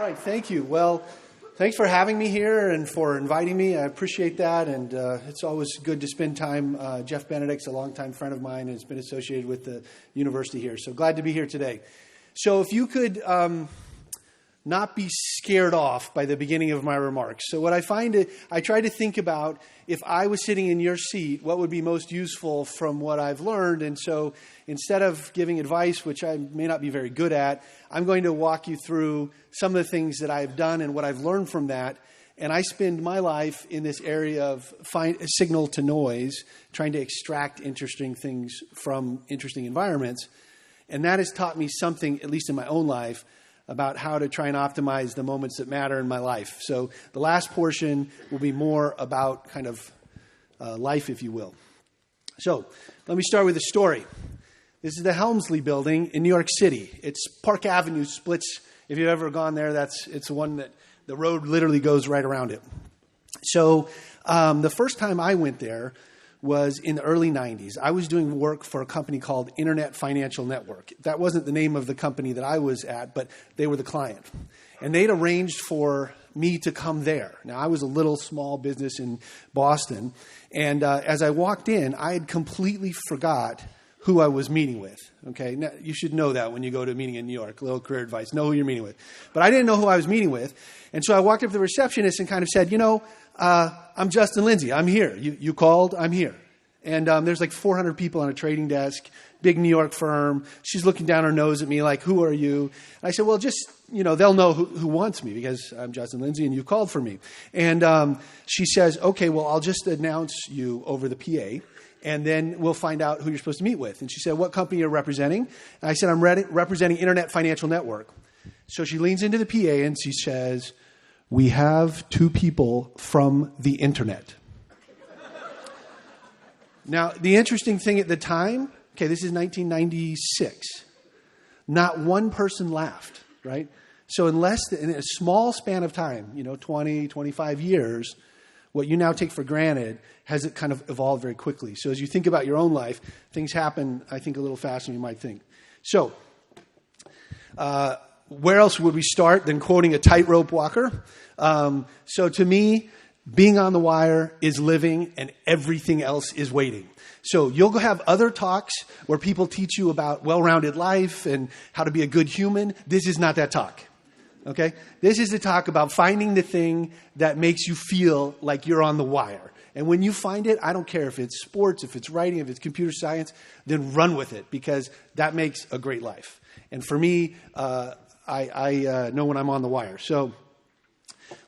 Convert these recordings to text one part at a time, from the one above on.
right, thank you. Well, thanks for having me here and for inviting me. I appreciate that, and it's always good to spend time. Jeff Benedict's a longtime friend of mine and has been associated with the university here, so glad to be here today. So if you could not be scared off by the beginning of my remarks. So what I find, I try to think about if I was sitting in your seat, what would be most useful from what I've learned. And so instead of giving advice, which I may not be very good at, I'm going to walk you through some of the things that I've done and what I've learned from that. And I spend my life in this area of signal to noise, trying to extract interesting things from interesting environments. And that has taught me something, at least in my own life, about how to try and optimize the moments that matter in my life. So the last portion will be more about kind of life, if you will. So let me start with a story. This is the Helmsley Building in New York City. It's Park Avenue splits. If you've ever gone there, it's the one that the road literally goes right around it. So the first time I went there was in the early 90s. I was doing work for a company called Internet Financial Network. That wasn't the name of the company that I was at, but they were the client. And they'd arranged for me to come there. Now, I was a little small business in Boston, and as I walked in, I had completely forgot who I was meeting with. Okay, now, you should know that when you go to a meeting in New York. A little career advice: know who you're meeting with. But I didn't know who I was meeting with, and so I walked up to the receptionist and kind of said, I'm Justin Lindsey. I'm here. You called. I'm here. And there's like 400 people on a trading desk, big New York firm. She's looking down her nose at me like, who are you? And I said, well, just, they'll know who wants me because I'm Justin Lindsey and you called for me. And she says, okay, well, I'll just announce you over the PA and then we'll find out who you're supposed to meet with. And she said, what company are you representing? And I said, I'm representing Internet Financial Network. So she leans into the PA and she says, we have two people from the internet. Now, the interesting thing at the time, okay, this is 1996. Not one person laughed, right? So in a small span of time, 20, 25 years, what you now take for granted has it kind of evolved very quickly. So as you think about your own life, things happen, I think, a little faster than you might think. So where else would we start than quoting a tightrope walker? So to me, being on the wire is living and everything else is waiting. So you'll go have other talks where people teach you about well-rounded life and how to be a good human. This is not that talk. Okay? This is the talk about finding the thing that makes you feel like you're on the wire. And when you find it, I don't care if it's sports, if it's writing, if it's computer science, then run with it because that makes a great life. And for me, I know when I'm on the wire. So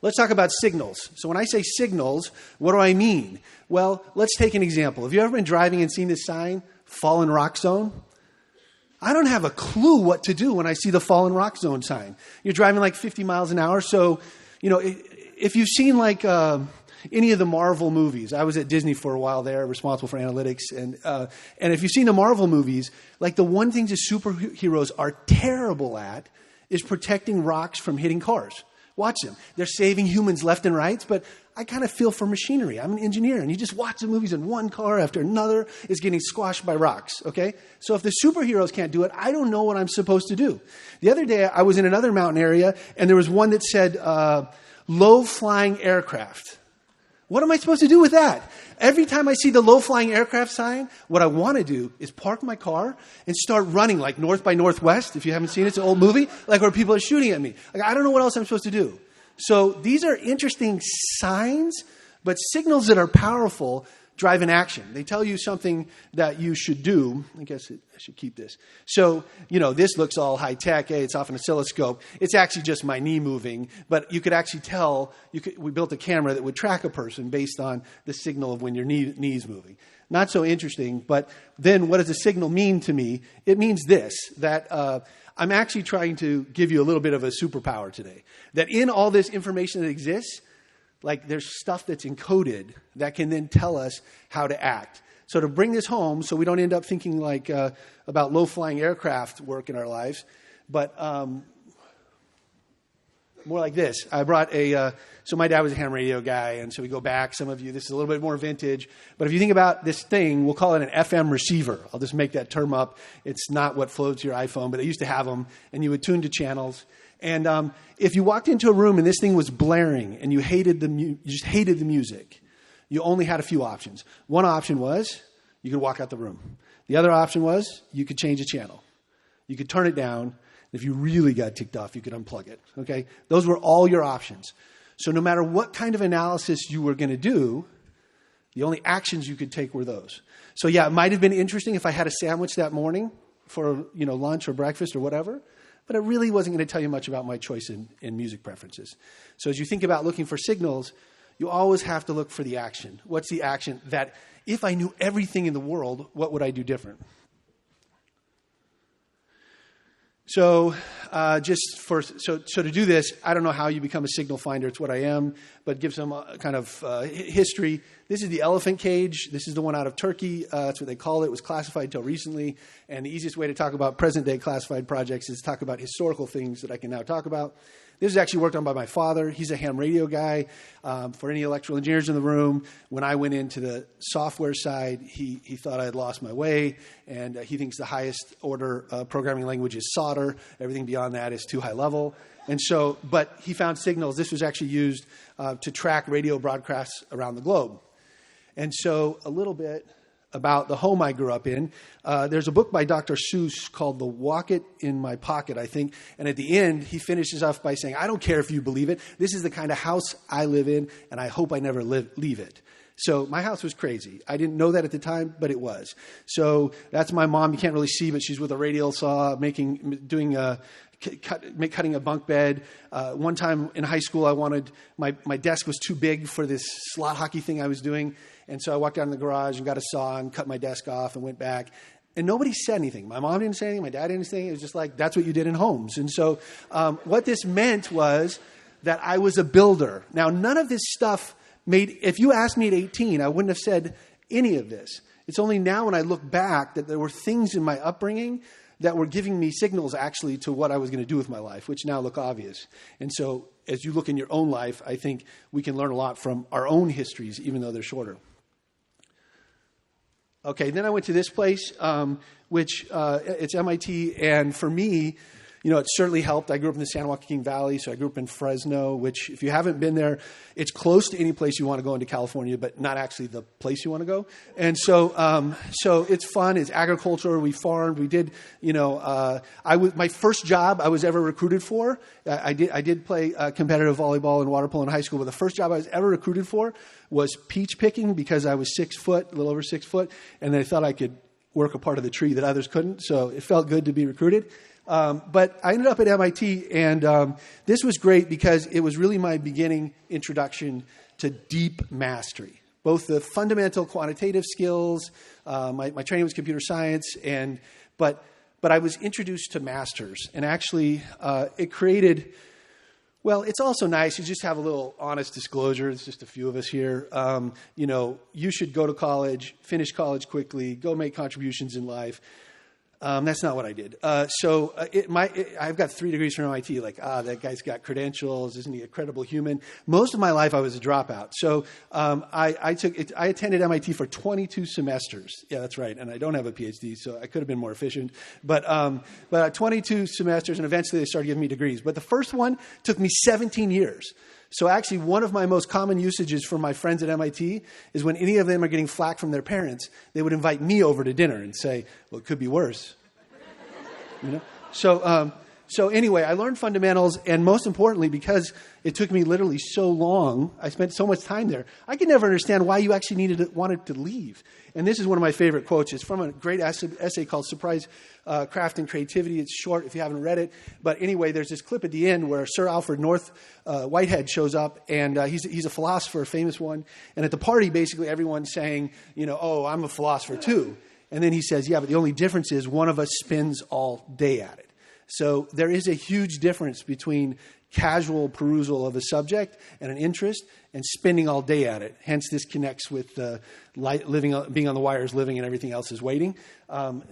let's talk about signals. So when I say signals, what do I mean? Well, let's take an example. Have you ever been driving and seen this sign, Fallen Rock Zone? I don't have a clue what to do when I see the Fallen Rock Zone sign. You're driving like 50 miles an hour. So, if you've seen like any of the Marvel movies, I was at Disney for a while there, responsible for analytics. And if you've seen the Marvel movies, like the one thing the superheroes are terrible at is protecting rocks from hitting cars. Watch them. They're saving humans left and right, but I kind of feel for machinery. I'm an engineer, and you just watch the movies and one car after another is getting squashed by rocks, okay? So if the superheroes can't do it, I don't know what I'm supposed to do. The other day, I was in another mountain area, and there was one that said, low-flying aircraft. What am I supposed to do with that? Every time I see the low-flying aircraft sign, what I want to do is park my car and start running like North by Northwest. If you haven't seen it, it's an old movie, like where people are shooting at me. Like, I don't know what else I'm supposed to do. So these are interesting signs, but signals that are powerful drive an action. They tell you something that you should do. I guess I should keep this. So, this looks all high-tech. Hey, it's off an oscilloscope. It's actually just my knee moving. But you could actually tell, we built a camera that would track a person based on the signal of when your knee's moving. Not so interesting, but then what does a signal mean to me? It means this, that I'm actually trying to give you a little bit of a superpower today. That in all this information that exists, like there's stuff that's encoded that can then tell us how to act. So to bring this home, so we don't end up thinking like about low-flying aircraft work in our lives, but more like this. I brought so my dad was a ham radio guy, and so we go back. Some of you, this is a little bit more vintage. But if you think about this thing, we'll call it an FM receiver. I'll just make that term up. It's not what floats your iPhone, but they used to have them, and you would tune to channels. And if you walked into a room and this thing was blaring, and you just hated the music, you only had a few options. One option was you could walk out the room. The other option was you could change the channel. You could turn it down. If you really got ticked off, you could unplug it. Okay? Those were all your options. So no matter what kind of analysis you were going to do, the only actions you could take were those. So yeah, it might have been interesting if I had a sandwich that morning for lunch or breakfast or whatever, but it really wasn't going to tell you much about my choice in music preferences. So as you think about looking for signals, you always have to look for the action. What's the action that if I knew everything in the world, what would I do different? So to do this, I don't know how you become a signal finder. It's what I am, but give some kind of history. This is the elephant cage. This is the one out of Turkey. That's what they call it. It was classified until recently. And the easiest way to talk about present-day classified projects is to talk about historical things that I can now talk about. This is actually worked on by my father. He's a ham radio guy. For any electrical engineers in the room, when I went into the software side, he thought I had lost my way, and he thinks the highest order programming language is solder. Everything beyond that is too high level. And so, but he found signals. This was actually used to track radio broadcasts around the globe. And so a little bit about the home I grew up in. There's a book by Dr. Seuss called The Walk It in My Pocket, I think. And at the end, he finishes off by saying, I don't care if you believe it. This is the kind of house I live in, and I hope I never leave it. So my house was crazy. I didn't know that at the time, but it was. So that's my mom. You can't really see, but she's with a radial saw cutting a bunk bed. One time in high school, my desk was too big for this slot hockey thing I was doing. And so I walked out in the garage and got a saw and cut my desk off and went back. And nobody said anything. My mom didn't say anything. My dad didn't say anything. It was just like, that's what you did in homes. And so what this meant was that I was a builder. Now, none of this stuff if you asked me at 18, I wouldn't have said any of this. It's only now when I look back that there were things in my upbringing that were giving me signals actually to what I was going to do with my life, which now look obvious. And so as you look in your own life, I think we can learn a lot from our own histories, even though they're shorter. Okay, then I went to this place, which it's MIT, and for me, it certainly helped. I grew up in the San Joaquin Valley, so I grew up in Fresno, which if you haven't been there, it's close to any place you want to go into California, but not actually the place you want to go. And so it's fun. It's agriculture. We farmed. We did, my first job I was ever recruited for. I did play competitive volleyball and water polo in high school, but the first job I was ever recruited for was peach picking because I was 6 foot, a little over 6 foot, and they thought I could work a part of the tree that others couldn't. So it felt good to be recruited. But I ended up at MIT, and this was great because it was really my beginning introduction to deep mastery, both the fundamental quantitative skills. My training was computer science, but I was introduced to masters, and actually it created. Well, it's also nice. You just have a little honest disclosure. It's just a few of us here. You should go to college, finish college quickly, go make contributions in life. That's not what I did. I've got 3 degrees from MIT. That guy's got credentials. Isn't he a credible human? Most of my life, I was a dropout. So I attended MIT for 22 semesters. Yeah, that's right. And I don't have a PhD, so I could have been more efficient. But 22 semesters, and eventually they started giving me degrees. But the first one took me 17 years. So actually, one of my most common usages from my friends at MIT is when any of them are getting flack from their parents, they would invite me over to dinner and say, well, it could be worse. So anyway, I learned fundamentals, and most importantly, because it took me literally so long, I spent so much time there, I could never understand why you actually wanted to leave. And this is one of my favorite quotes. It's from a great essay called Surprise, Craft, and Creativity. It's short if you haven't read it. But anyway, there's this clip at the end where Sir Alfred North Whitehead shows up, and he's a philosopher, a famous one. And at the party, basically everyone's saying, oh, I'm a philosopher too. And then he says, yeah, but the only difference is one of us spends all day at it. So there is a huge difference between casual perusal of a subject and an interest and spending all day at it. Hence, this connects with being on the wires, living, and everything else is waiting.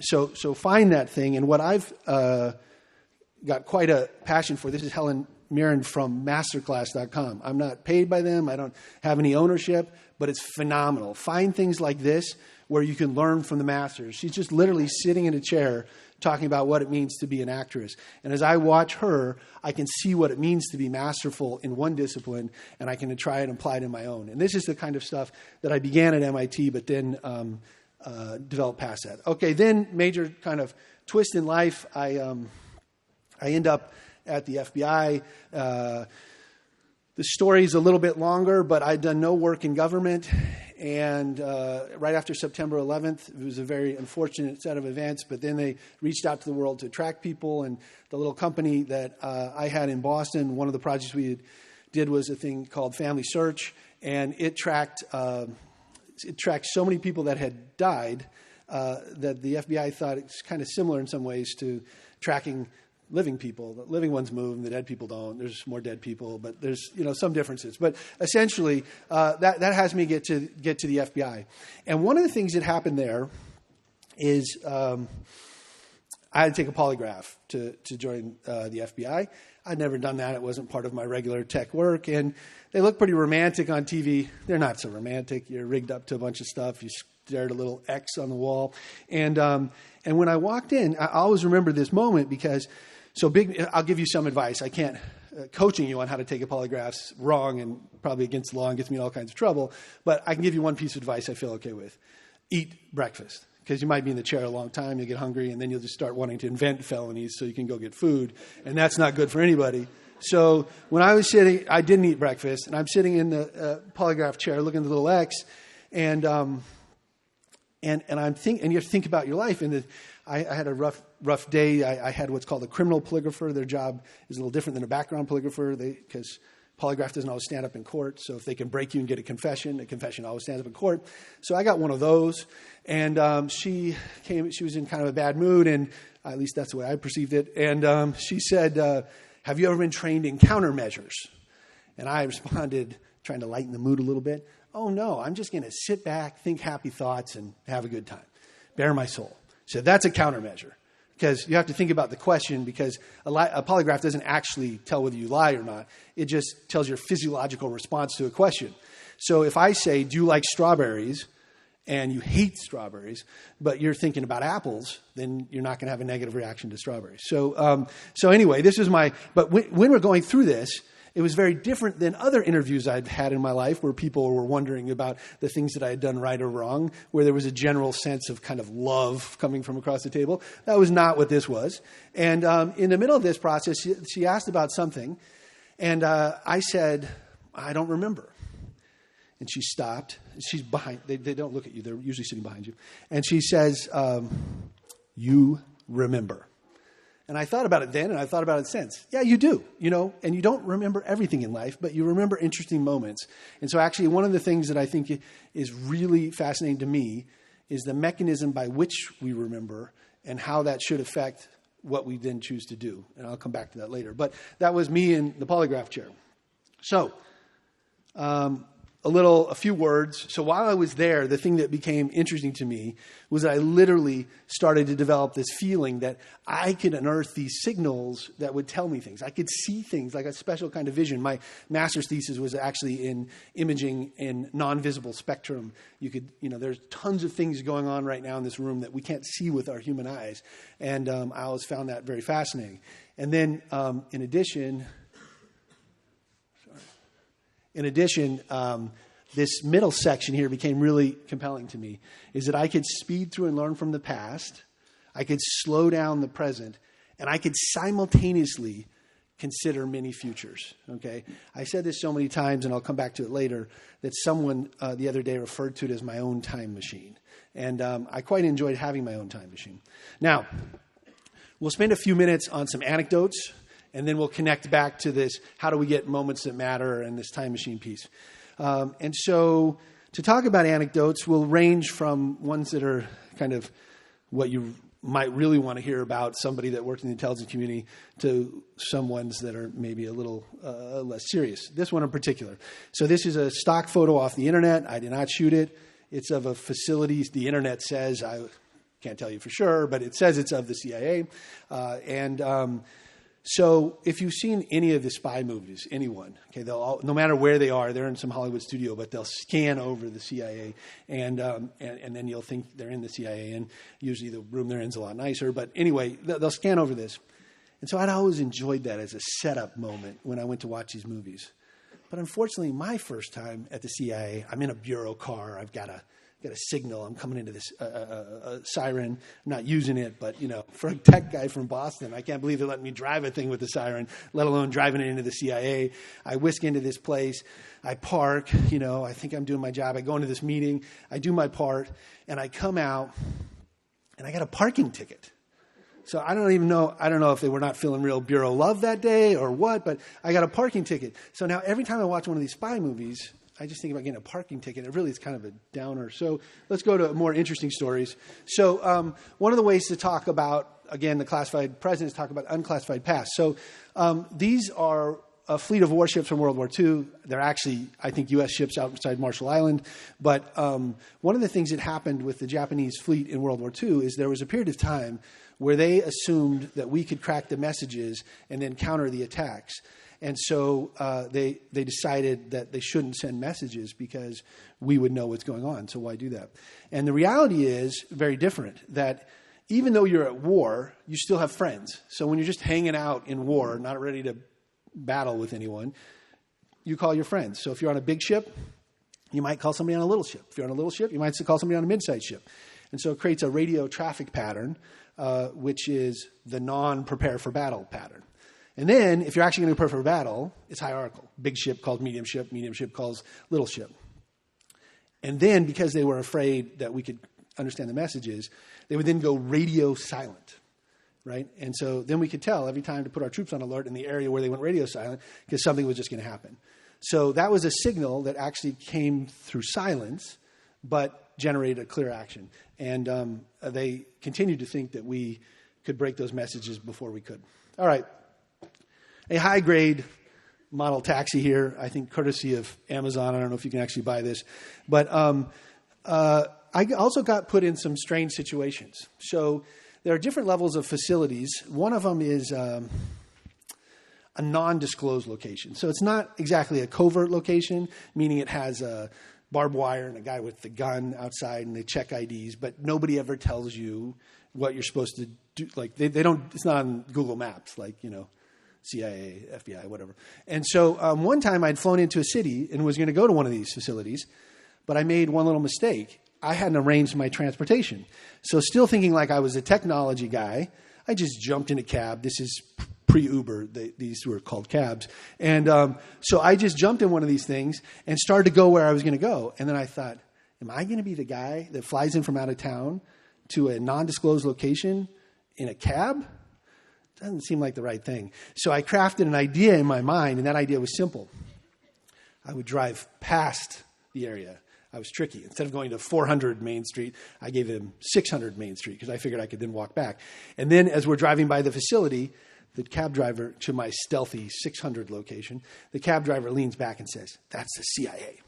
So find that thing. And what I've got quite a passion for, this is Helen Mirren from masterclass.com. I'm not paid by them. I don't have any ownership, but it's phenomenal. Find things like this where you can learn from the masters. She's just literally sitting in a chair talking about what it means to be an actress. And as I watch her, I can see what it means to be masterful in one discipline, and I can try and apply it in my own. And this is the kind of stuff that I began at MIT, but then developed past that. Okay, then major kind of twist in life. I end up at the FBI. The story's a little bit longer, but I'd done no work in government. And right after September 11th, it was a very unfortunate set of events. But then they reached out to the world to attract people. And the little company that I had in Boston, one of the projects we did was a thing called FamilySearch. And it tracked so many people that had died that the FBI thought it's kind of similar in some ways to tracking living people. The living ones move and the dead people don't. There's more dead people, but there's some differences. But essentially, that has me get to the FBI. And one of the things that happened there is I had to take a polygraph to join the FBI. I'd never done that. It wasn't part of my regular tech work. And they look pretty romantic on TV. They're not so romantic. You're rigged up to a bunch of stuff. You stare at a little X on the wall. And when I walked in, I always remember this moment because I'll give you some advice. I can't, coaching you on how to take a polygraph's wrong and probably against the law and gets me in all kinds of trouble. But I can give you one piece of advice I feel okay with. Eat breakfast. Because you might be in the chair a long time, you'll get hungry, and then you'll just start wanting to invent felonies so you can go get food. And that's not good for anybody. So when I was sitting, I didn't eat breakfast, and I'm sitting in the polygraph chair looking at the little X, and I'm thinking, and you have to think about your life. And I had a rough day. I had what's called a criminal polygrapher. Their job is a little different than a background polygrapher because polygraph doesn't always stand up in court. So if they can break you and get a confession always stands up in court. So I got one of those, and she was in kind of a bad mood, and at least that's the way I perceived it. And she said, have you ever been trained in countermeasures? And I responded, trying to lighten the mood a little bit, oh no, I'm just going to sit back, think happy thoughts, and have a good time. Bare my soul. So that's a countermeasure. Because you have to think about the question, because a polygraph doesn't actually tell whether you lie or not. It just tells your physiological response to a question. So if I say, do you like strawberries, and you hate strawberries, but you're thinking about apples, then you're not going to have a negative reaction to strawberries. So anyway, this is but when we're going through this, it was very different than other interviews I'd had in my life where people were wondering about the things that I had done right or wrong, where there was a general sense of kind of love coming from across the table. That was not what this was. And in the middle of this process, she asked about something, and I said, I don't remember. And she stopped. She's behind. They don't look at you. They're usually sitting behind you. And she says, you remember. And I thought about it then, and I thought about it since. Yeah, you do, and you don't remember everything in life, but you remember interesting moments. And so actually one of the things that I think is really fascinating to me is the mechanism by which we remember and how that should affect what we then choose to do. And I'll come back to that later. But that was me in the polygraph chair. So a few words. So while I was there, the thing that became interesting to me was that I literally started to develop this feeling that I could unearth these signals that would tell me things. I could see things, like a special kind of vision. My master's thesis was actually in imaging in non-visible spectrum. There's tons of things going on right now in this room that we can't see with our human eyes. And I always found that very fascinating. And then in addition, this middle section here became really compelling to me, is that I could speed through and learn from the past, I could slow down the present, and I could simultaneously consider many futures. Okay, I said this so many times, and I'll come back to it later, that someone the other day referred to it as my own time machine. And I quite enjoyed having my own time machine. Now, we'll spend a few minutes on some anecdotes, and then we'll connect back to this, how do we get moments that matter, and this time machine piece. And so to talk about anecdotes will range from ones that are kind of what you might really want to hear about, somebody that worked in the intelligence community, to some ones that are maybe a little less serious. This one in particular. So this is a stock photo off the internet. I did not shoot it. It's of a facility. The internet says, I can't tell you for sure, but it says it's of the CIA. So if you've seen any of the spy movies, anyone, okay, no matter where they are, they're in some Hollywood studio, but they'll scan over the CIA, and then you'll think they're in the CIA, and usually the room they're in is a lot nicer. But anyway, they'll scan over this. And so I'd always enjoyed that as a setup moment when I went to watch these movies. But unfortunately, my first time at the CIA, I'm in a bureau car. I've got a signal. I'm coming into this siren. I'm not using it, but, for a tech guy from Boston, I can't believe they're letting me drive a thing with the siren, let alone driving it into the CIA. I whisk into this place. I park. I think I'm doing my job. I go into this meeting. I do my part, and I come out, and I got a parking ticket. So I don't know if they were not feeling real bureau love that day or what, but I got a parking ticket. So now every time I watch one of these spy movies, I just think about getting a parking ticket. It really is kind of a downer. So let's go to more interesting stories. So one of the ways to talk about, again, the classified presidents talk about unclassified pass. So these are a fleet of warships from World War II. They're actually, I think, U.S. ships outside Marshall Island. But one of the things that happened with the Japanese fleet in World War II is there was a period of time where they assumed that we could crack the messages and then counter the attacks. And so they decided that they shouldn't send messages because we would know what's going on. So why do that? And the reality is very different, that even though you're at war, you still have friends. So when you're just hanging out in war, not ready to battle with anyone, you call your friends. So if you're on a big ship, you might call somebody on a little ship. If you're on a little ship, you might call somebody on a mid-sized ship. And so it creates a radio traffic pattern, which is the non-prepare for battle pattern. And then, if you're actually going to prepare for battle, it's hierarchical. Big ship calls medium ship calls little ship. And then, because they were afraid that we could understand the messages, they would then go radio silent, right? And so then we could tell every time to put our troops on alert in the area where they went radio silent, because something was just going to happen. So that was a signal that actually came through silence, but generated a clear action. And they continued to think that we could break those messages before we could. All right. A high-grade model taxi here, I think courtesy of Amazon. I don't know if you can actually buy this. But I also got put in some strange situations. So there are different levels of facilities. One of them is a non-disclosed location. So it's not exactly a covert location, meaning it has a barbed wire and a guy with the gun outside, and they check IDs, but nobody ever tells you what you're supposed to do. Like they don't. It's not on Google Maps, like CIA, FBI, whatever. And so one time I'd flown into a city and was going to go to one of these facilities, but I made one little mistake. I hadn't arranged my transportation. So still thinking like I was a technology guy, I just jumped in a cab. This is pre-Uber. These were called cabs. And so I just jumped in one of these things and started to go where I was going to go. And then I thought, am I going to be the guy that flies in from out of town to a non-disclosed location in a cab? Doesn't seem like the right thing. So I crafted an idea in my mind, and that idea was simple. I would drive past the area. I was tricky. Instead of going to 400 Main Street, I gave him 600 Main Street because I figured I could then walk back. And then as we're driving by the facility, the cab driver, to my stealthy 600 location, the cab driver leans back and says, "That's the CIA."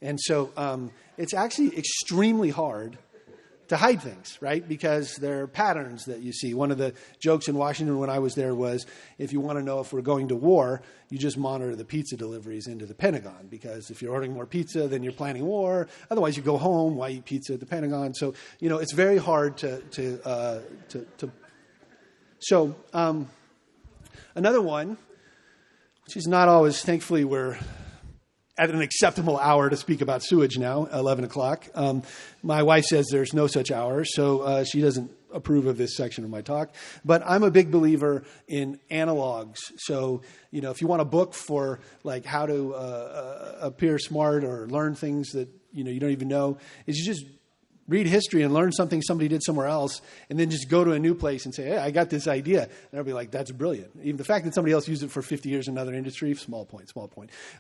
And so it's actually extremely hard to hide things, right? Because there are patterns that you see. One of the jokes in Washington when I was there was, if you want to know if we're going to war, you just monitor the pizza deliveries into the Pentagon. Because if you're ordering more pizza, then you're planning war. Otherwise, you go home. Why eat pizza at the Pentagon? So, it's very hard to. So, another one, which is not always, thankfully, we're at an acceptable hour to speak about sewage now, 11 o'clock. My wife says there's no such hour, so she doesn't approve of this section of my talk. But I'm a big believer in analogues. So, if you want a book for like how to appear smart or learn things that, you don't even know, is you just read history and learn something somebody did somewhere else, and then just go to a new place and say, "Hey, I got this idea." And they'll be like, "That's brilliant." Even the fact that somebody else used it for 50 years in another industry, small point.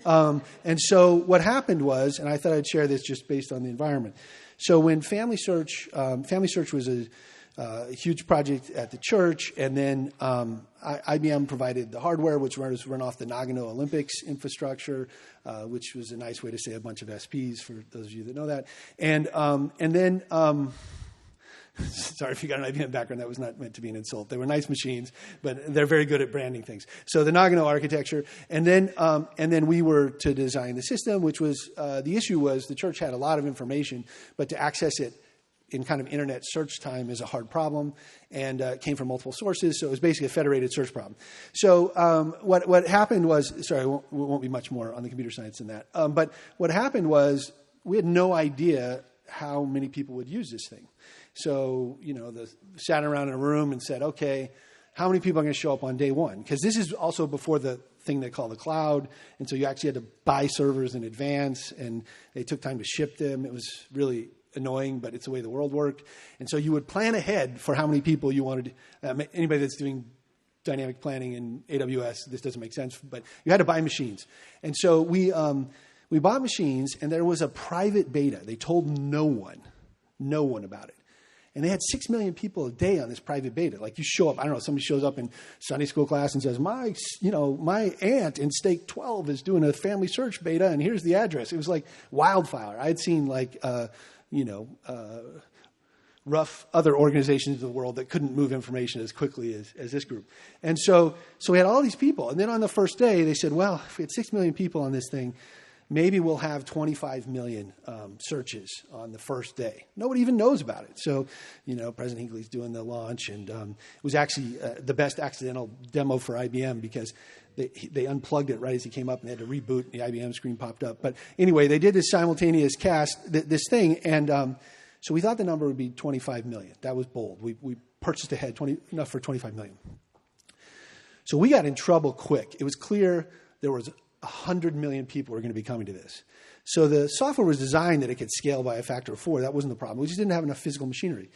And so what happened was, and I thought I'd share this just based on the environment. So when FamilySearch was a huge project at the church, and then IBM provided the hardware, which was run off the Nagano Olympics infrastructure, which was a nice way to say a bunch of SPs for those of you that know that. And then Sorry if you got an IBM background, that was not meant to be an insult. They were nice machines, but they're very good at branding things. So the Nagano architecture, and then we were to design the system, which was, the issue was the church had a lot of information, but to access it in kind of internet search time is a hard problem, and it came from multiple sources, so it was basically a federated search problem. So what happened was, sorry, it won't be much more on the computer science than that, but what happened was we had no idea how many people would use this thing. So, sat around in a room and said, okay, how many people are going to show up on day one? Because this is also before the thing they call the cloud, and so you actually had to buy servers in advance, and they took time to ship them. It was really annoying, but it's the way the world worked. And so you would plan ahead for how many people you wanted. Anybody that's doing dynamic planning in AWS, this doesn't make sense, but you had to buy machines. And so we bought machines, and there was a private beta. They told no one about it. And they had 6 million people a day on this private beta. Like you show up, I don't know, somebody shows up in Sunday school class and says, my aunt in stake 12 is doing a FamilySearch beta, and here's the address. It was like wildfire. I had seen rough other organizations in the world that couldn't move information as quickly as this group. And so we had all these people. And then on the first day, they said, well, if we had 6 million people on this thing, maybe we'll have 25 million searches on the first day. Nobody even knows about it. So, President Hinckley's doing the launch, and it was actually the best accidental demo for IBM because they unplugged it right as he came up, and they had to reboot, and the IBM screen popped up. But anyway, they did this simultaneous cast, this thing, and so we thought the number would be 25 million. That was bold. We purchased ahead enough for 25 million. So we got in trouble quick. It was clear there was 100 million people were going to be coming to this. So the software was designed that it could scale by a factor of 4. That wasn't the problem. We just didn't have enough physical machinery.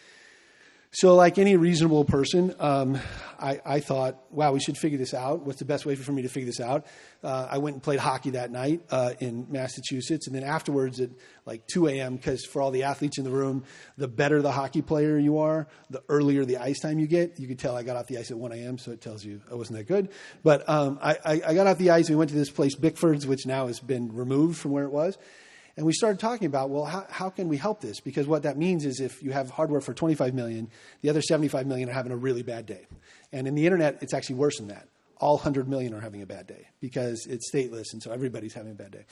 So like any reasonable person, I thought, wow, we should figure this out. What's the best way for me to figure this out? I went and played hockey that night in Massachusetts. And then afterwards at like 2 a.m., because for all the athletes in the room, the better the hockey player you are, the earlier the ice time you get. You could tell I got off the ice at 1 a.m., so it tells you I wasn't that good. But I got off the ice. We went to this place, Bickford's, which now has been removed from where it was. And we started talking about, well, how can we help this? Because what that means is if you have hardware for 25 million, the other 75 million are having a really bad day. And in the internet, it's actually worse than that. All 100 million are having a bad day because it's stateless, and so everybody's having a bad day.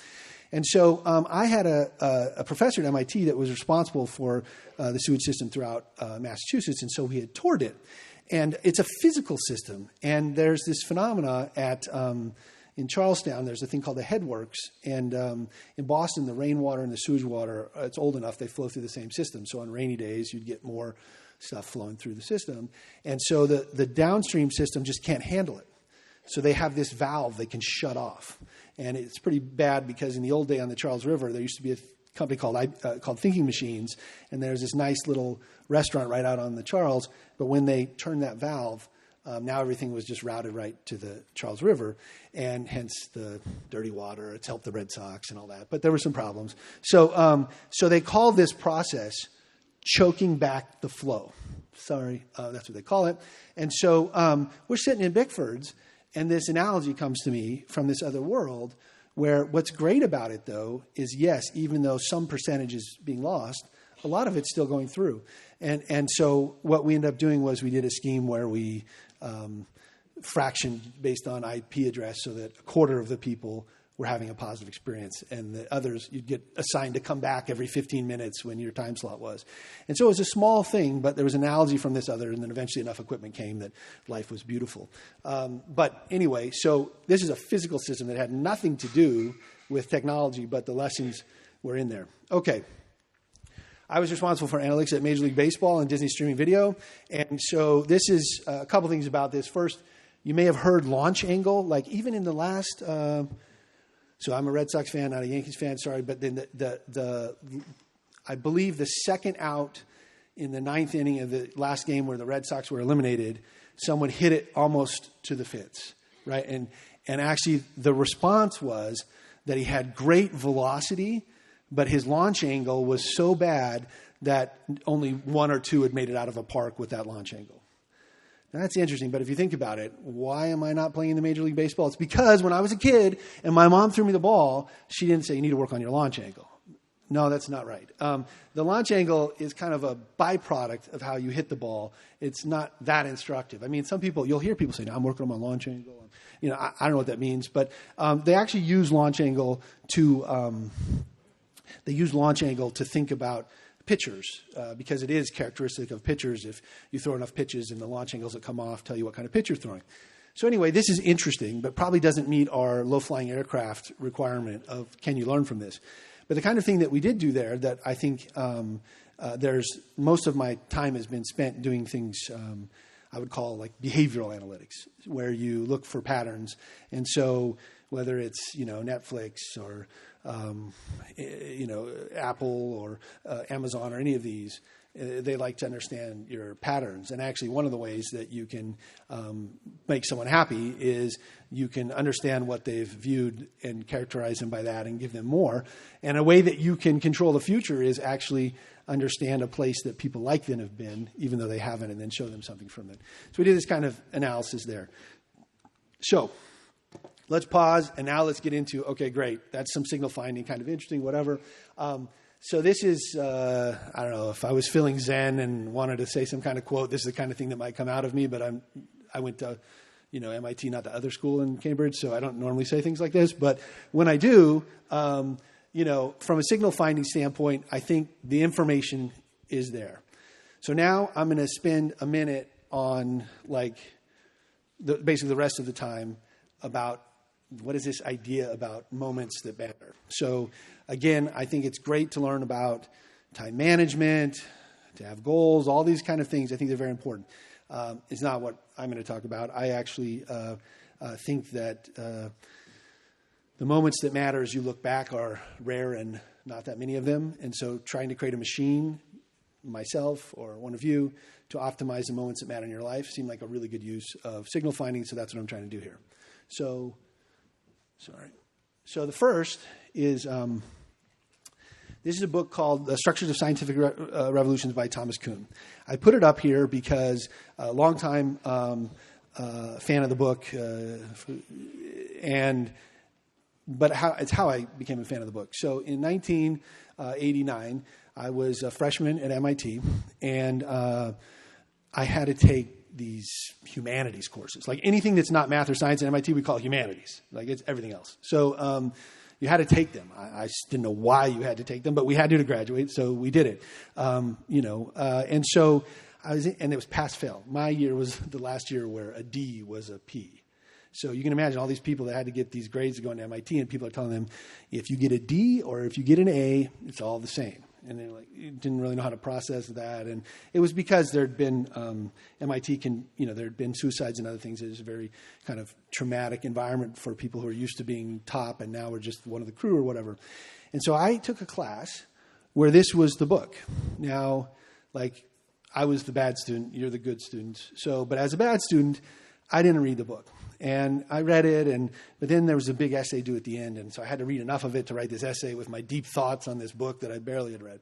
And so I had a professor at MIT that was responsible for the sewage system throughout Massachusetts, and so we had toured it. And it's a physical system, and there's this phenomena in Charlestown, there's a thing called the headworks, and in Boston, the rainwater and the sewage water, it's old enough, they flow through the same system. So on rainy days, you'd get more stuff flowing through the system. And so the downstream system just can't handle it. So they have this valve they can shut off. And it's pretty bad because in the old day on the Charles River, there used to be a company called Thinking Machines, and there's this nice little restaurant right out on the Charles. But when they turned that valve, now everything was just routed right to the Charles River, and hence the dirty water. It's helped the Red Sox and all that. But there were some problems. So they call this process choking back the flow. Sorry, that's what they call it. And so we're sitting in Bickford's, and this analogy comes to me from this other world where what's great about it, though, is yes, even though some percentage is being lost, a lot of it's still going through. And so what we ended up doing was we did a scheme where we fractioned based on IP address so that a quarter of the people were having a positive experience, and the others you'd get assigned to come back every 15 minutes when your time slot was. And so it was a small thing, but there was an analogy from this other, and then eventually enough equipment came that life was beautiful. But anyway, so this is a physical system that had nothing to do with technology, but the lessons were in there. Okay. I was responsible for analytics at Major League Baseball and Disney streaming video. And so this is a couple things about this. First, you may have heard launch angle. Like even in the last, so I'm a Red Sox fan, not a Yankees fan, sorry. But then I believe the second out in the ninth inning of the last game where the Red Sox were eliminated, someone hit it almost to the fence, right? And actually the response was that he had great velocity, but his launch angle was so bad that only one or two had made it out of a park with that launch angle. Now, that's interesting, but if you think about it, why am I not playing in the Major League Baseball? It's because when I was a kid and my mom threw me the ball, she didn't say, you need to work on your launch angle. No, that's not right. The launch angle is kind of a byproduct of how you hit the ball. It's not that instructive. I mean, some people, you'll hear people say, no, I'm working on my launch angle. You know, I don't know what that means, but they actually use launch angle to think about pitchers because it is characteristic of pitchers. If you throw enough pitches and the launch angles that come off tell you what kind of pitch you're throwing. So anyway, this is interesting, but probably doesn't meet our low-flying aircraft requirement of can you learn from this. But the kind of thing that we did do there that I think most of my time has been spent doing things I would call like behavioral analytics, where you look for patterns. And so whether it's, Netflix or, Apple or Amazon or any of these, they like to understand your patterns. And actually one of the ways that you can make someone happy is you can understand what they've viewed and characterize them by that and give them more. And a way that you can control the future is actually understand a place that people like them have been, even though they haven't, and then show them something from it. So we did this kind of analysis there. So let's pause, and now let's get into, okay, great. That's some signal finding, kind of interesting, whatever. So this is, I don't know, if I was feeling zen and wanted to say some kind of quote, this is the kind of thing that might come out of me, but I went to, MIT, not the other school in Cambridge, so I don't normally say things like this. But when I do, from a signal finding standpoint, I think the information is there. So now I'm going to spend a minute on, basically the rest of the time about what is this idea about moments that matter. So again, I think it's great to learn about time management, to have goals, all these kind of things. I think they're very important. It's not what I'm going to talk about. I actually think that the moments that matter as you look back are rare and not that many of them. And so trying to create a machine, myself or one of you, to optimize the moments that matter in your life seemed like a really good use of signal finding. So that's what I'm trying to do here. So the first is, this is a book called The Structures of Scientific Revolutions by Thomas Kuhn. I put it up here because a longtime fan of the book, it's how I became a fan of the book. So in 1989, I was a freshman at MIT, and I had to take these humanities courses. Like anything that's not math or science at MIT, we call it humanities. Like it's everything else. So you had to take them. I didn't know why you had to take them, but we had to graduate, so we did it. And so and it was pass-fail. My year was the last year where a D was a P. So you can imagine all these people that had to get these grades to go into MIT, and people are telling them, if you get a D or if you get an A, it's all the same. And they're like, didn't really know how to process that. And it was because there'd been, there'd been suicides and other things. It was a very kind of traumatic environment for people who are used to being top and now are just one of the crew or whatever. And so I took a class where this was the book. Now, I was the bad student, you're the good student. But as a bad student, I didn't read the book. And I read it, but then there was a big essay due at the end, and so I had to read enough of it to write this essay with my deep thoughts on this book that I barely had read.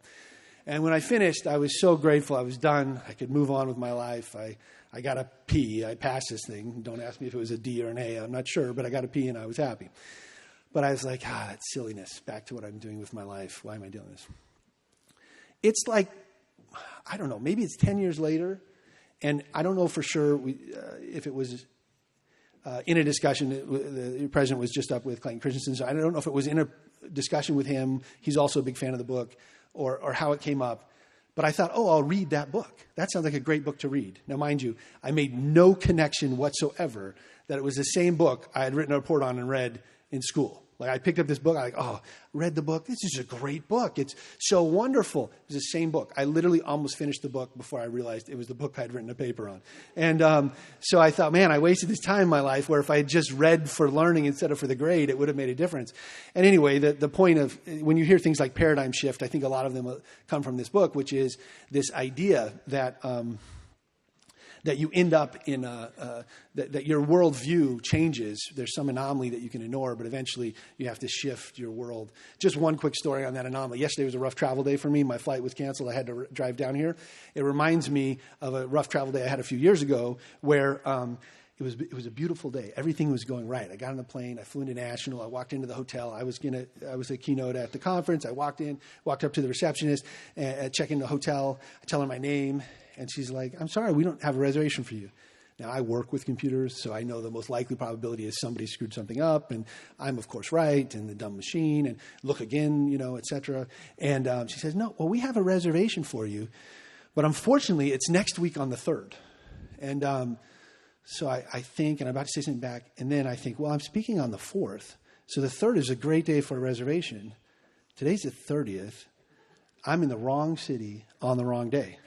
And when I finished, I was so grateful. I was done. I could move on with my life. I got a P. I passed this thing. Don't ask me if it was a D or an A. I'm not sure, but I got a P, and I was happy. But I was like, that's silliness. Back to what I'm doing with my life. Why am I doing this? It's like, I don't know, maybe it's 10 years later, and I don't know for sure if it was in a discussion. The president was just up with Clayton Christensen, so I don't know if it was in a discussion with him. He's also a big fan of the book, or how it came up. But I thought, I'll read that book. That sounds like a great book to read. Now, mind you, I made no connection whatsoever that it was the same book I had written a report on and read in school. I picked up this book. Read the book. This is a great book. It's so wonderful. It was the same book. I literally almost finished the book before I realized it was the book I'd written a paper on. And so I thought, man, I wasted this time in my life where if I had just read for learning instead of for the grade, it would have made a difference. And anyway, the point of when you hear things like paradigm shift, I think a lot of them come from this book, which is this idea that that you end up in that your worldview changes. There's some anomaly that you can ignore, but eventually you have to shift your world. Just one quick story on that anomaly. Yesterday was a rough travel day for me. My flight was canceled. I had to drive down here. It reminds me of a rough travel day I had a few years ago where it it was a beautiful day. Everything was going right. I got on the plane. I flew into National. I walked into the hotel. I was a keynote at the conference. I walked up to the receptionist, check in the hotel. I tell her my name, and she's like, "I'm sorry, we don't have a reservation for you." Now, I work with computers, so I know the most likely probability is somebody screwed something up, and I'm, of course, right, and the dumb machine, and look again, et cetera. And she says, "No, well, we have a reservation for you, but unfortunately, it's next week on the 3rd. And so I think, and I'm about to say something back, and then I think, well, I'm speaking on the 4th, so the 3rd is a great day for a reservation. Today's the 30th. I'm in the wrong city on the wrong day.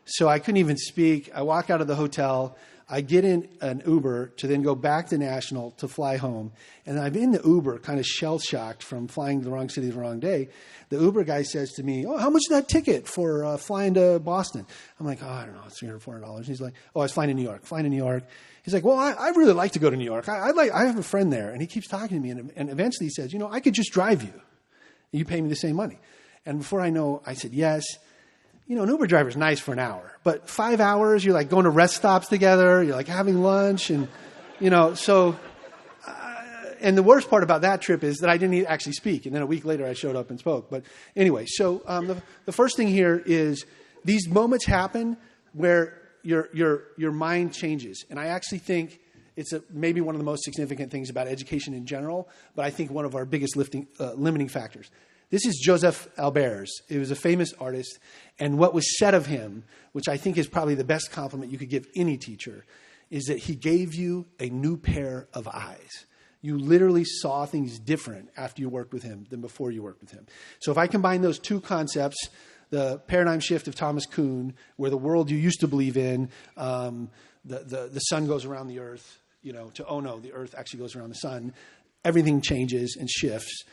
So I couldn't even speak. I walk out of the hotel. I get in an Uber to then go back to National to fly home. And I'm in the Uber, kind of shell-shocked from flying to the wrong city the wrong day. The Uber guy says to me, "Oh, how much is that ticket for flying to Boston?" I'm like, "Oh, I don't know, it's $300, $400. He's like, "Oh, I was flying to New York. He's like, "Well, I really like to go to New York. I have a friend there." And he keeps talking to me. And eventually he says, "I could just drive you. You pay me the same money." And before I know, I said, "Yes." An Uber driver is nice for an hour, but 5 hours, you're like going to rest stops together, you're like having lunch, and, so, and the worst part about that trip is that I didn't actually speak, and then a week later I showed up and spoke. But anyway, so the first thing here is these moments happen where your mind changes, and I actually think it's maybe one of the most significant things about education in general, but I think one of our biggest limiting factors. This is Joseph Albers. He was a famous artist, and what was said of him, which I think is probably the best compliment you could give any teacher, is that he gave you a new pair of eyes. You literally saw things different after you worked with him than before you worked with him. So if I combine those two concepts, the paradigm shift of Thomas Kuhn, where the world you used to believe in, the sun goes around the earth, to, oh no, the earth actually goes around the sun, everything changes and shifts.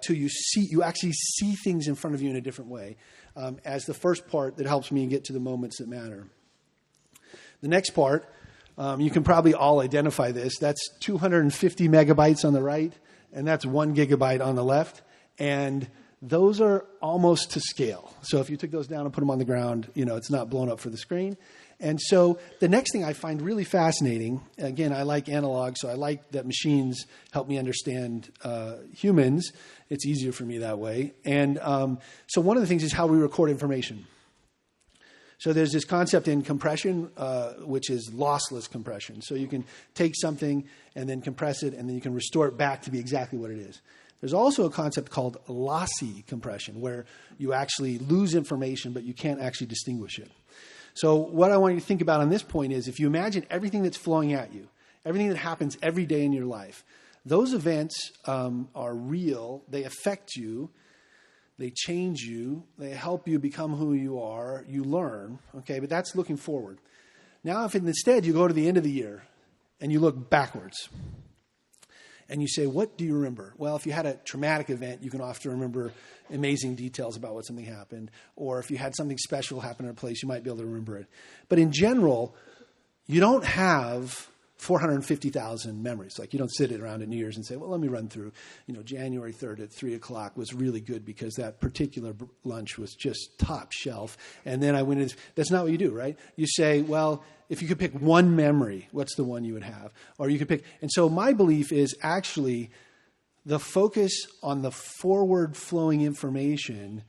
You actually see things in front of you in a different way, as the first part that helps me get to the moments that matter. The next part, you can probably all identify this. That's 250 megabytes on the right, and that's 1 gigabyte on the left. And those are almost to scale. So if you took those down and put them on the ground, it's not blown up for the screen. And so the next thing I find really fascinating, again, I like analogs, so I like that machines help me understand humans. It's easier for me that way. And so one of the things is how we record information. So there's this concept in compression, which is lossless compression. So you can take something and then compress it, and then you can restore it back to be exactly what it is. There's also a concept called lossy compression, where you actually lose information, but you can't actually distinguish it. So what I want you to think about on this point is, if you imagine everything that's flowing at you, everything that happens every day in your life, those events are real. They affect you. They change you. They help you become who you are. You learn. Okay, but that's looking forward. Now, if instead you go to the end of the year and you look backwards and you say, what do you remember? Well, if you had a traumatic event, you can often remember amazing details about what something happened. Or if you had something special happen in a place, you might be able to remember it. But in general, you don't have 450,000 memories. Like, you don't sit around at New Year's and say, well, let me run through, January 3rd at 3 o'clock was really good because that particular lunch was just top shelf. And then I went in. That's not what you do, right? You say, well, if you could pick one memory, what's the one you would have? Or you could pick. And so my belief is actually the focus on the forward flowing information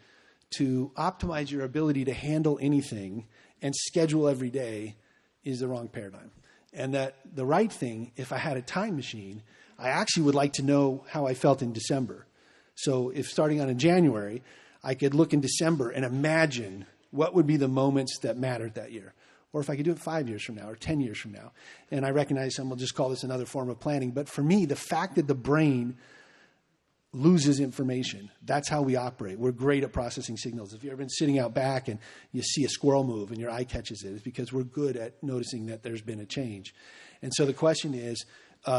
to optimize your ability to handle anything and schedule every day is the wrong paradigm. And that the right thing, if I had a time machine, I actually would like to know how I felt in December. So if starting on in January, I could look in December and imagine what would be the moments that mattered that year. Or if I could do it 5 years from now or 10 years from now. And I recognize some will just call this another form of planning. But for me, the fact that the brain loses information, that's how we operate. We're great at processing signals. If you've ever been sitting out back and you see a squirrel move and your eye catches it, it's because we're good at noticing that there's been a change. And so the question is,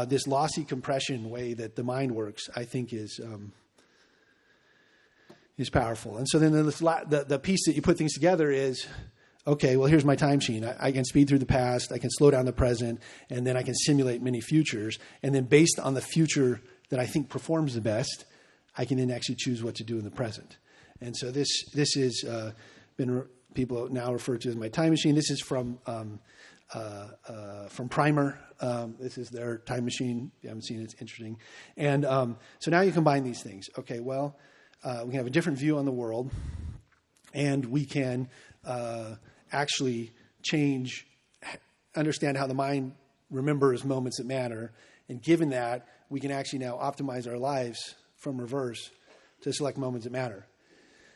this lossy compression way that the mind works, I think is powerful. And so then the piece that you put things together is, okay, well, here's my time machine. I can speed through the past, I can slow down the present, and then I can simulate many futures. And then based on the future that I think performs the best, I can then actually choose what to do in the present. And so this is been people now refer to as my time machine. This is from from Primer. This is their time machine. If you haven't seen it, it's interesting. And so now you combine these things. Okay, well, we can have a different view on the world, and we can actually understand how the mind remembers moments that matter. And given that, we can actually now optimize our lives from reverse to select moments that matter.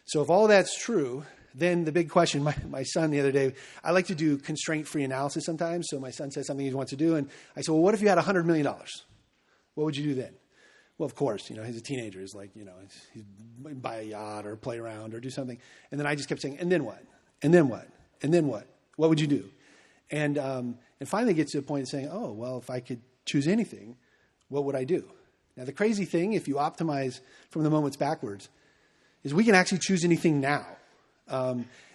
So if all that's true, then the big question, my son the other day, I like to do constraint-free analysis sometimes. So my son says something he wants to do, and I said, well, what if you had $100 million? What would you do then? Well, of course, he's a teenager. He's like, he'd buy a yacht or play around or do something. And then I just kept saying, and then what? And then what? And then what? What would you do? And finally gets to a point of saying, oh, well, if I could choose anything, what would I do? Now, the crazy thing, if you optimize from the moments backwards, is we can actually choose anything now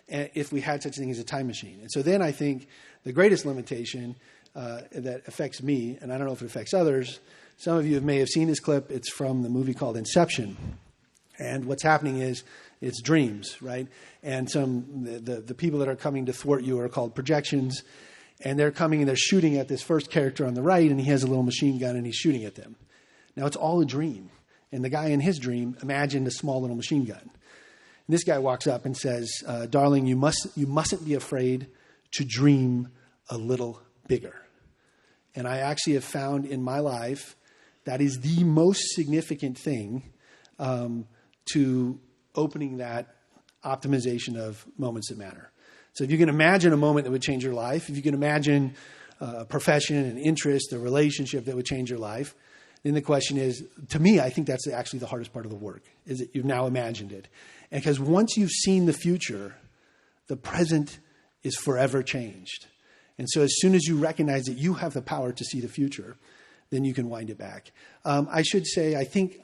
if we had such a thing as a time machine. And so then I think the greatest limitation that affects me, and I don't know if it affects others, some of you may have seen this clip. It's from the movie called Inception. And what's happening is it's dreams, right? And the people that are coming to thwart you are called projections. And they're coming and they're shooting at this first character on the right, and he has a little machine gun and he's shooting at them. Now, it's all a dream. And the guy in his dream imagined a small little machine gun. And this guy walks up and says, darling, you mustn't be afraid to dream a little bigger. And I actually have found in my life that is the most significant thing to opening that optimization of moments that matter. So if you can imagine a moment that would change your life, if you can imagine a profession, an interest, a relationship that would change your life, then the question is, to me, I think that's actually the hardest part of the work, is that you've now imagined it. And because once you've seen the future, the present is forever changed. And so as soon as you recognize that you have the power to see the future, then you can wind it back. I should say, I think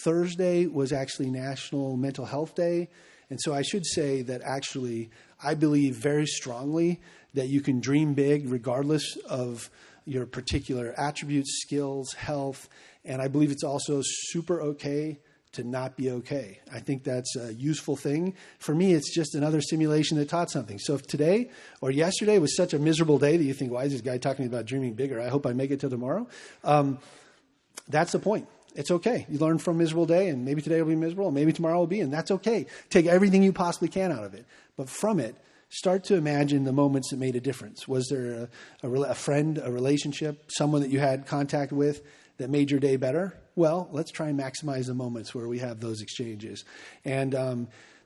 Thursday was actually National Mental Health Day. And so I should say that actually I believe very strongly that you can dream big regardless of your particular attributes, skills, health. And I believe it's also super okay to not be okay. I think that's a useful thing. For me, it's just another simulation that taught something. So if today or yesterday was such a miserable day that you think, why is this guy talking about dreaming bigger? I hope I make it till tomorrow. That's the point. It's okay. You learn from a miserable day, and maybe today will be miserable, and maybe tomorrow will be, and that's okay. Take everything you possibly can out of it. But from it, start to imagine the moments that made a difference. Was there a friend, a relationship, someone that you had contact with that made your day better? Well, let's try and maximize the moments where we have those exchanges. And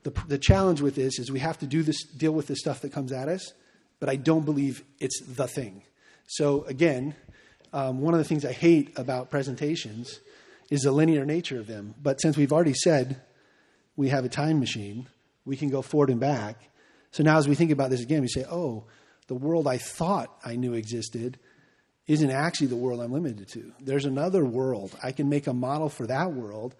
the challenge with this is we have to deal with the stuff that comes at us, but I don't believe it's the thing. So again, one of the things I hate about presentations is the linear nature of them. But since we've already said we have a time machine, we can go forward and back. So now as we think about this again, we say, oh, the world I thought I knew existed isn't actually the world I'm limited to. There's another world. I can make a model for that world.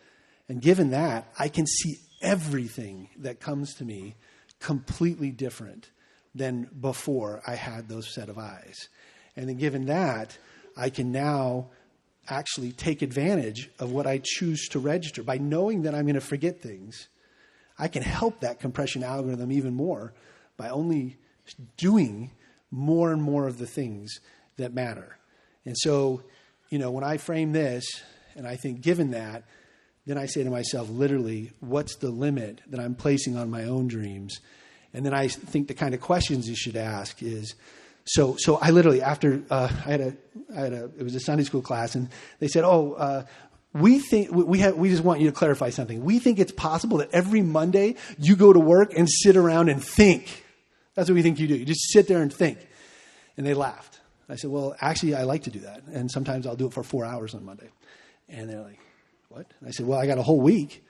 And given that, I can see everything that comes to me completely different than before I had those set of eyes. And then given that, I can now actually take advantage of what I choose to register. By knowing that I'm going to forget things, I can help that compression algorithm even more by only doing more and more of the things that matter. And so, when I frame this and I think given that, then I say to myself, literally, what's the limit that I'm placing on my own dreams? And then I think the kind of questions you should ask is, so I literally, after it was a Sunday school class, and they said, we just want you to clarify something. We think it's possible that every Monday you go to work and sit around and think. That's what we think you do. You just sit there and think. And they laughed. I said, well, actually, I like to do that. And sometimes I'll do it for 4 hours on Monday. And they're like, what? And I said, well, I got a whole week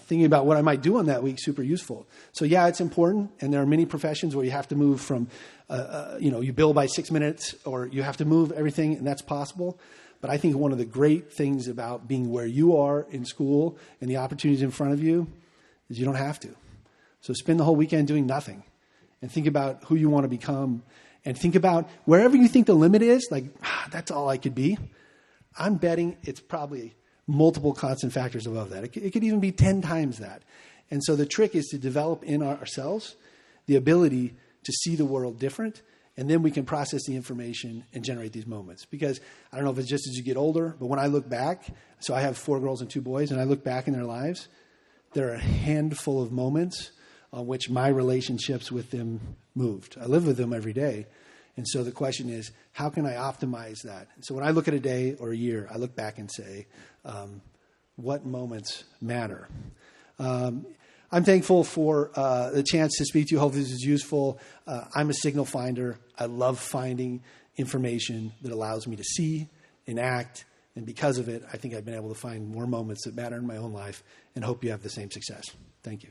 thinking about what I might do on that week, super useful. So yeah, it's important. And there are many professions where you have to move from, you bill by 6 minutes, or you have to move everything, and that's possible. But I think one of the great things about being where you are in school and the opportunities in front of you is you don't have to. So spend the whole weekend doing nothing and think about who you want to become, and think about wherever you think the limit is, like, that's all I could be. I'm betting it's probably multiple constant factors above that. It could even be 10 times that. And so the trick is to develop in ourselves the ability to see the world different And then we can process the information and generate these moments. Because I don't know if it's just as you get older, but when I look back, so I have 4 girls and 2 boys, and I look back in their lives, there are a handful of moments on which my relationships with them moved. I live with them every day. And so the question is, how can I optimize that? And so when I look at a day or a year, I look back and say, what moments matter? I'm thankful for the chance to speak to you. Hopefully this is useful. I'm a signal finder. I love finding information that allows me to see and act. And because of it, I think I've been able to find more moments that matter in my own life, and hope you have the same success. Thank you.